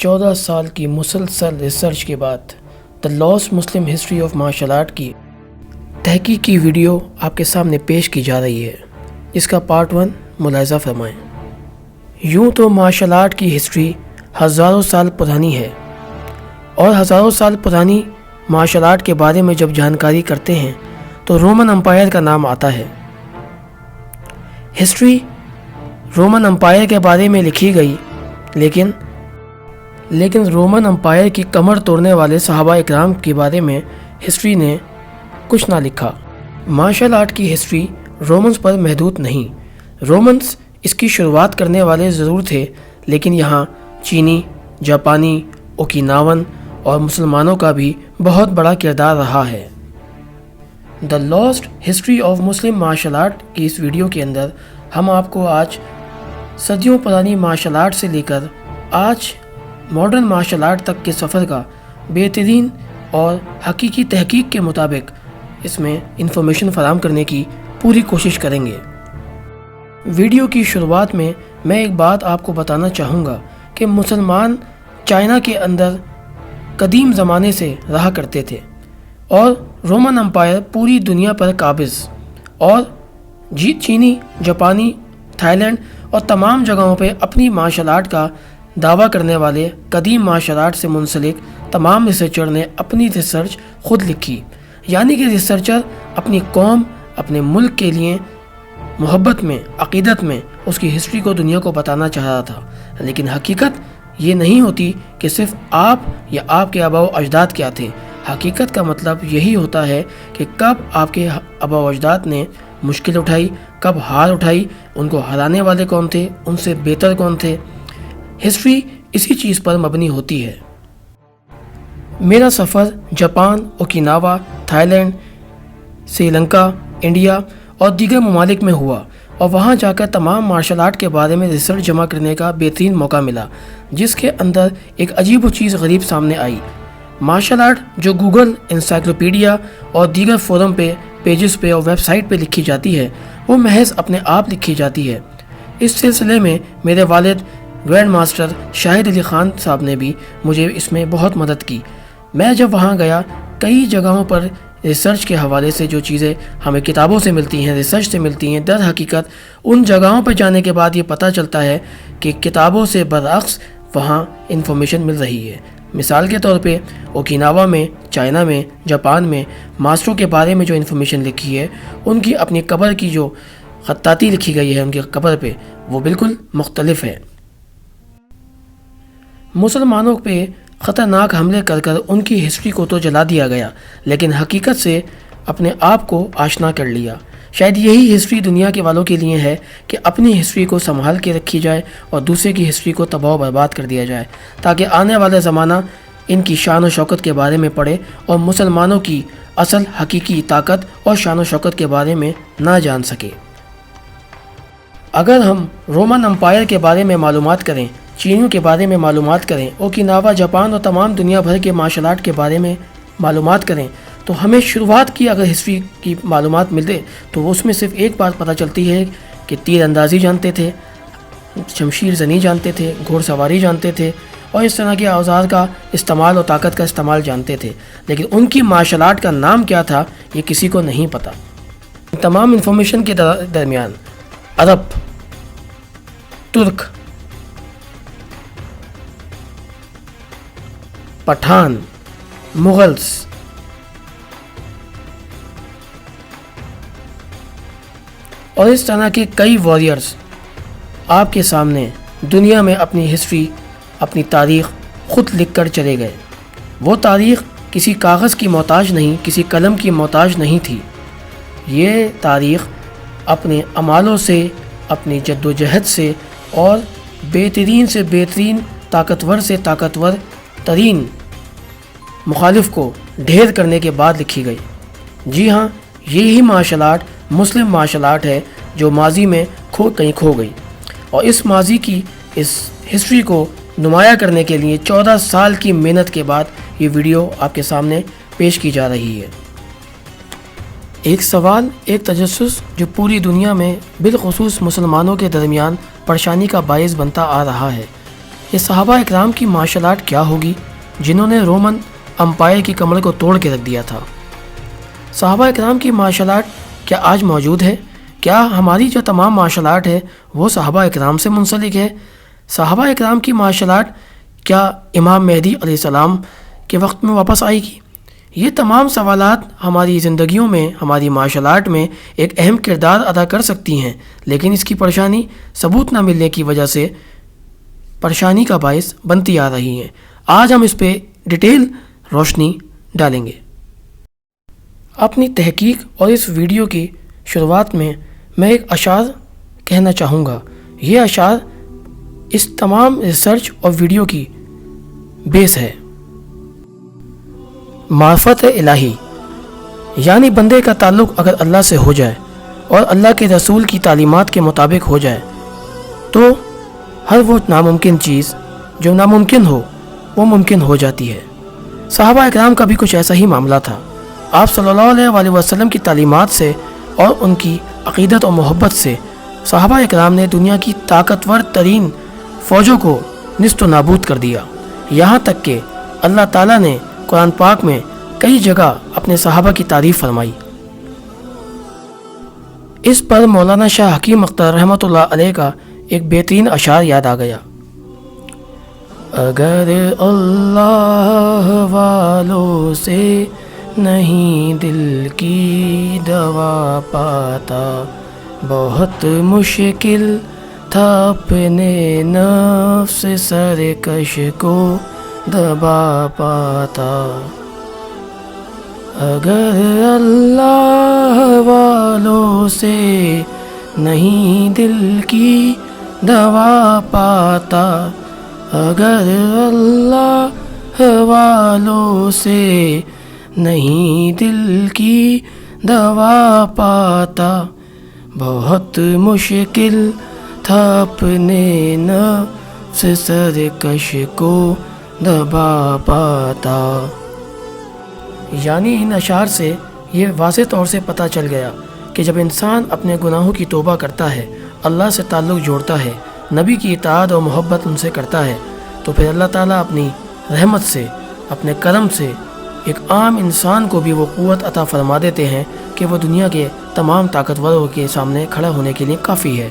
14 سال کی مسلسل ریسرچ کے بعد the last Muslim history of martial art کی تحقیقی ویڈیو آپ کے سامنے پیش کی جا رہی ہے، جس کا پارٹ 1 ملاحظہ فرمائیں۔ یوں تو مارشل آرٹ کی ہسٹری ہزاروں سال پرانی ہے، اور ہزاروں سال پرانی مارشل آرٹ کے بارے میں جب جانکاری کرتے ہیں تو رومن امپائر کا نام آتا ہے۔ ہسٹری رومن امپائر کے بارے میں لکھی گئی، لیکن رومن امپائر کی کمر توڑنے والے صحابہ اکرام کے بارے میں ہسٹری نے کچھ نہ لکھا۔ مارشل آرٹ کی ہسٹری رومنز پر محدود نہیں۔ رومنز اس کی شروعات کرنے والے ضرور تھے، لیکن یہاں چینی، جاپانی، اوکیناون اور مسلمانوں کا بھی بہت بڑا کردار رہا ہے۔ The last history of Muslim martial art کی اس ویڈیو کے اندر ہم آپ کو آج صدیوں پرانی مارشل آرٹ سے لے کر آج ماڈرن مارشل آرٹ تک کے سفر کا بہترین اور حقیقی تحقیق کے مطابق اس میں انفارمیشن فراہم کرنے کی پوری کوشش کریں گے۔ ویڈیو کی شروعات میں ایک بات آپ کو بتانا چاہوں گا کہ مسلمان چائنا کے اندر قدیم زمانے سے رہا کرتے تھے، اور رومن امپائر پوری دنیا پر قابض، اور چینی، جاپانی، تھائی لینڈ اور تمام جگہوں پہ اپنی مارشل آرٹ کا دعویٰ کرنے والے قدیم مارشل آرٹ سے منسلک تمام ریسرچر نے اپنی ریسرچ خود لکھی، یعنی کہ ریسرچر اپنی قوم، اپنے ملک کے لیے محبت میں، عقیدت میں اس کی ہسٹری کو دنیا کو بتانا چاہ رہا تھا۔ لیکن حقیقت یہ نہیں ہوتی کہ صرف آپ یا آپ کے آباء و اجداد کیا تھے۔ حقیقت کا مطلب یہی ہوتا ہے کہ کب آپ کے آباء و اجداد نے مشکل اٹھائی، کب ہار اٹھائی، ان کو ہرانے والے کون تھے، ان سے بہتر کون تھے۔ ہسٹری اسی چیز پر مبنی ہوتی ہے۔ میرا سفر Japan, Okinawa, Thai land, Sri Lanka, India اور دیگر ممالک میں ہوا، اور وہاں جا کر تمام مارشل آرٹ کے بارے میں ریسرچ جمع کرنے کا بہترین موقع ملا، جس کے اندر ایک عجیب و چیز غریب سامنے آئی۔ مارشل آرٹ جو گوگل، انسائکلوپیڈیا اور دیگر فورم پہ، پیجز پہ اور ویب سائٹ پہ لکھی جاتی ہے، وہ محض اپنے آپ لکھی جاتی ہے۔ اس سلسلے میں میرے والد گرینڈ ماسٹر شاہد علی خان صاحب نے بھی مجھے اس میں بہت مدد کی۔ میں جب وہاں گیا، کئی جگہوں پر ریسرچ کے حوالے سے جو چیزیں ہمیں کتابوں سے ملتی ہیں، ریسرچ سے ملتی ہیں، در حقیقت ان جگہوں پر جانے کے بعد یہ پتہ چلتا ہے کہ کتابوں سے برعکس وہاں انفارمیشن مل رہی ہے۔ مثال کے طور پہ اوکیناوا میں، چائنا میں، جاپان میں ماسٹروں کے بارے میں جو انفارمیشن لکھی ہے، ان کی اپنی قبر کی جو خطاطی لکھی گئی ہے ان کی قبر پہ، وہ بالکل مختلف ہے۔ مسلمانوں پہ خطرناک حملے کر ان کی ہسٹری کو تو جلا دیا گیا، لیکن حقیقت سے اپنے آپ کو آشنا کر لیا۔ شاید یہی ہسٹری دنیا کے والوں کے لیے ہے کہ اپنی ہسٹری کو سنبھال کے رکھی جائے اور دوسرے کی ہسٹری کو تباہ و برباد کر دیا جائے، تاکہ آنے والا زمانہ ان کی شان و شوکت کے بارے میں پڑھے اور مسلمانوں کی اصل حقیقی طاقت اور شان و شوکت کے بارے میں نہ جان سکے۔ اگر ہم رومن امپائر کے بارے میں معلومات کریں، چینیوں کے بارے میں معلومات کریں، اوکیناوا، جاپان اور تمام دنیا بھر کے مارشل آرٹ کے بارے میں معلومات کریں، تو ہمیں شروعات کی اگر ہسٹری کی معلومات ملے تو اس میں صرف ایک بات پتہ چلتی ہے کہ تیر اندازی جانتے تھے، شمشیر زنی جانتے تھے، گھوڑ سواری جانتے تھے، اور اس طرح کے اوزار کا استعمال اور طاقت کا استعمال جانتے تھے، لیکن ان کی مارشل آرٹ کا نام کیا تھا یہ کسی کو نہیں پتہ۔ تمام انفارمیشن کے درمیان عرب، ترک، پٹھان، مغلز، اور اس طرح کے کئی واریئرز آپ کے سامنے دنیا میں اپنی ہسٹری، اپنی تاریخ خود لکھ کر چلے گئے۔ وہ تاریخ کسی کاغذ کی محتاج نہیں، کسی قلم کی محتاج نہیں تھی۔ یہ تاریخ اپنے اعمالوں سے، اپنی جد و جہد سے اور بہترین سے بہترین، طاقتور سے طاقتور ترین مخالف کو ڈھیر کرنے کے بعد لکھی گئی۔ جی ہاں، یہی مارشل آرٹ مسلم مارشل آرٹ ہے جو ماضی میں کہیں کھو گئی، اور اس ماضی کی اس ہسٹری کو نمایاں کرنے کے لیے 14 سال کی محنت کے بعد یہ ویڈیو آپ کے سامنے پیش کی جا رہی ہے۔ ایک سوال، ایک تجسس جو پوری دنیا میں بالخصوص مسلمانوں کے درمیان پریشانی کا باعث بنتا آ رہا ہے، یہ صحابہ اکرام کی مارشل آرٹ کیا ہوگی جنہوں نے رومن امپائر کی کمر کو توڑ کے رکھ دیا تھا؟ صحابہ اکرام کی مارشل آرٹ کیا آج موجود ہے؟ کیا ہماری جو تمام مارشل آرٹ ہے وہ صحابہ اکرام سے منسلک ہے؟ صحابہ اکرام کی مارشل آرٹ کیا امام مہدی علیہ السلام کے وقت میں واپس آئے گی؟ یہ تمام سوالات ہماری زندگیوں میں، ہماری مارشل آرٹ میں ایک اہم کردار ادا کر سکتی ہیں، لیکن اس کی پریشانی ثبوت نہ ملنے کی وجہ سے پریشانی کا باعث بنتی آ رہی ہیں۔ آج ہم اس پہ ڈیٹیل روشنی ڈالیں گے۔ اپنی تحقیق اور اس ویڈیو کی شروعات میں ایک اشعار کہنا چاہوں گا۔ یہ اشعار اس تمام ریسرچ اور ویڈیو کی بیس ہے۔ معرفت الہی، یعنی بندے کا تعلق اگر اللہ سے ہو جائے اور اللہ کے رسول کی تعلیمات کے مطابق ہو جائے تو ہر وہ ناممکن چیز جو ناممکن ہو وہ ممکن ہو جاتی ہے۔ صحابہ اکرام کا بھی کچھ ایسا ہی معاملہ تھا۔ آپ صلی اللہ علیہ وآلہ وسلم کی تعلیمات سے اور ان کی عقیدت اور محبت سے صحابہ اکرام نے دنیا کی طاقتور ترین فوجوں کو نیست و نابود کر دیا، یہاں تک کہ اللہ تعالیٰ نے قرآن پاک میں کئی جگہ اپنے صحابہ کی تعریف فرمائی۔ اس پر مولانا شاہ حکیم اختر رحمۃ اللہ علیہ کا ایک بہترین اشعار یاد آ گیا۔ اگر اللہ والوں سے نہیں دل کی دوا پاتا، بہت مشکل تھا اپنے نفس سرکش کو دبا پاتا۔ اگر اللہ والوں سے نہیں دل کی دوا پاتا، اگر اللہ والوں سے نہیں دل کی دوا پاتا، بہت مشکل تھا اپنے نفس سرکش کو دبا پاتا۔ یعنی ان اشعار سے یہ واضح طور سے پتہ چل گیا کہ جب انسان اپنے گناہوں کی توبہ کرتا ہے، اللہ سے تعلق جوڑتا ہے، نبی کی اطاعت اور محبت ان سے کرتا ہے، تو پھر اللہ تعالیٰ اپنی رحمت سے، اپنے کرم سے ایک عام انسان کو بھی وہ قوت عطا فرما دیتے ہیں کہ وہ دنیا کے تمام طاقتوروں کے سامنے کھڑا ہونے کے لیے کافی ہے۔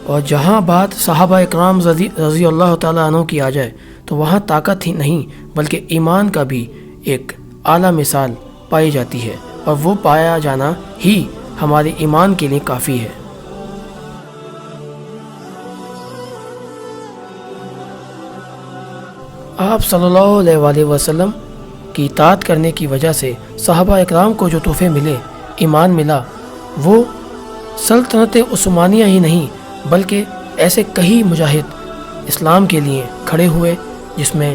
اور جہاں بات صحابہ اکرام رضی اللہ تعالیٰ عنہ کی آ جائے تو وہاں طاقت ہی نہیں بلکہ ایمان کا بھی ایک اعلیٰ مثال پائی جاتی ہے، اور وہ پایا جانا ہی ہمارے ایمان کے لیے کافی ہے۔ آپ صلی اللہ علیہ وآلہ وسلم کی اطاعت کرنے کی وجہ سے صحابہ اکرام کو جو تحفے ملے، ایمان ملا، وہ سلطنت عثمانیہ ہی نہیں بلکہ ایسے کئی مجاہد اسلام کے لیے کھڑے ہوئے، جس میں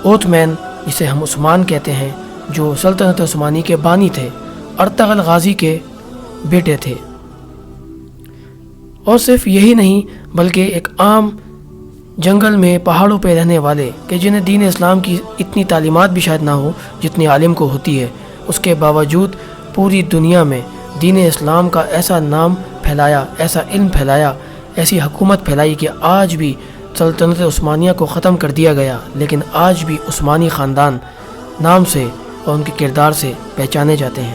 اوتمین جسے ہم عثمان کہتے ہیں، جو سلطنت عثمانی کے بانی تھے، ارطغرل غازی کے بیٹے تھے۔ اور صرف یہی نہیں بلکہ ایک عام جنگل میں پہاڑوں پہ رہنے والے کہ جنہیں دین اسلام کی اتنی تعلیمات بھی شاید نہ ہو جتنی عالم کو ہوتی ہے، اس کے باوجود پوری دنیا میں دین اسلام کا ایسا نام پھیلایا، ایسا علم پھیلایا، ایسی حکومت پھیلائی کہ آج بھی سلطنت عثمانیہ کو ختم کر دیا گیا، لیکن آج بھی عثمانی خاندان نام سے اور ان کے کردار سے پہچانے جاتے ہیں۔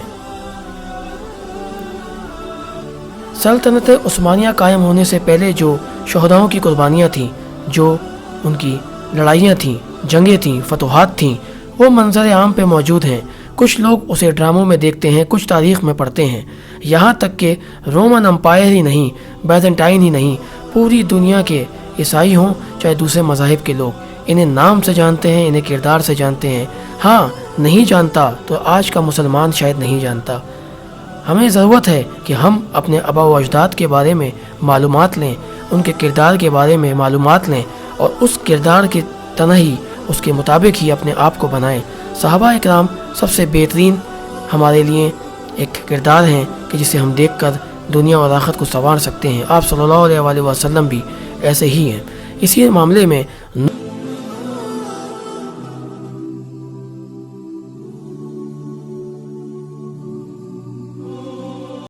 سلطنت عثمانیہ قائم ہونے سے پہلے جو شہداؤں کی قربانیاں تھیں، جو ان کی لڑائیاں تھیں، جنگیں تھیں، فتوحات تھیں، وہ منظر عام پہ موجود ہیں۔ کچھ لوگ اسے ڈراموں میں دیکھتے ہیں، کچھ تاریخ میں پڑھتے ہیں، یہاں تک کہ رومن امپائر ہی نہیں، بیزنٹائن ہی نہیں، پوری دنیا کے عیسائی ہوں چاہے دوسرے مذاہب کے لوگ انہیں نام سے جانتے ہیں، انہیں کردار سے جانتے ہیں۔ ہاں نہیں جانتا تو آج کا مسلمان شاید نہیں جانتا۔ ہمیں ضرورت ہے کہ ہم اپنے آباء و اجداد کے بارے میں معلومات لیں، ان کے کردار کے بارے میں معلومات لیں، اور اس کردار کے تنہی اس کے مطابق ہی اپنے آپ کو بنائیں۔ صحابہ اکرام سب سے بہترین ہمارے لیے ایک کردار ہیں کہ جسے ہم دیکھ کر دنیا اور آخرت کو سنوار سکتے ہیں۔ آپ صلی اللہ علیہ وآلہ وسلم بھی ایسے ہی ہیں۔ اسی معاملے میں